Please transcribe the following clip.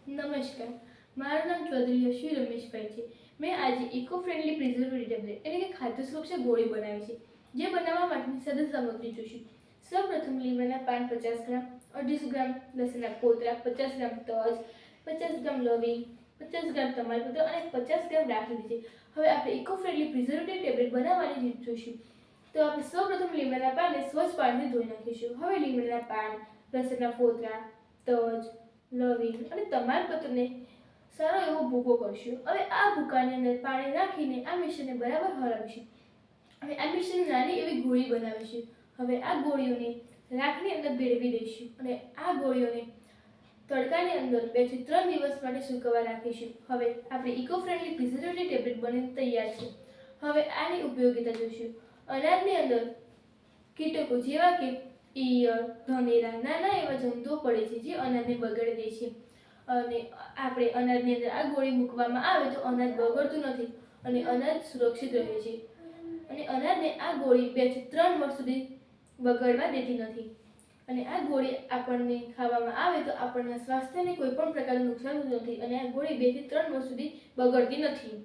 નમસ્કાર, મારું નામ ચૌધરી અશ્વિ રમેશભાઈ છે. મેં આજે ઇકો ફ્રેન્ડલી પ્રિઝર્વેટિવ ટેબ્લેટ એટલે કે ખાદ્ય સુરક્ષા ગોળી બનાવી છે. જે બનાવવા માટેની સાધન સામગ્રી જોઈશે. સૌપ્રથમ લીમડાના પાન 50 ગ્રામ, 250 ગ્રામ લસણના કોતરા, 50 ગ્રામ તજ, 50 ગ્રામ લવિંગ, 50 ગ્રામ તમાલપત્ર અને 50 ગ્રામ રાખી છે. હવે આપણે ઇકો ફ્રેન્ડલી પ્રિઝર્વેટિવ ટેબ્લેટ બનાવવાની રીત જોઈશું. તો આપણે સૌપ્રથમ લીમડાના પાનને સ્વચ્છ પાણીથી ધોઈ નાખીશું. હવે લીમડાના પાન, લસણના ફોતરા, તજ, લવિંગ અને તમાલપત્રને સારો એવો ભૂકો કરશું. હવે આ ભૂકાની અંદર પાણી નાખીને આ મિશ્રણને બરાબર હલાવીશું. હવે આ મિશ્રણ નાની એવી ગોળી બનાવીશું. હવે આ ગોળીઓને રાખની અંદર ભેળવી દઈશું અને આ ગોળીઓને તડકાની અંદર 2 થી 3 દિવસ માટે સૂકવવા રાખીશું. હવે આપણી ઇકો ફ્રેન્ડલી પ્રિઝર્વેટિવ ટેબ્લેટ બનીને તૈયાર છે. હવે આની ઉપયોગિતા જોઈશું. અનાજની અંદર કીટકો જેવા કે ઈયળ, ધનેરા, નાના એવા જંતુઓ પડે છે જે અનાજને બગાડી દે છે. અને આપણે અનાજની અંદર આ ગોળી મૂકવામાં આવે તો અનાજ બગડતું નથી અને અનાજ સુરક્ષિત રહે છે. અને અનાજને આ ગોળી 2 થી 3 વર્ષ સુધી બગડવા દેતી નથી. અને આ ગોળી આપણને ખાવામાં આવે તો આપણના સ્વાસ્થ્યને કોઈ પણ પ્રકારનું નુકસાન થતું નથી અને આ ગોળી 2 થી 3 વર્ષ સુધી બગડતી નથી.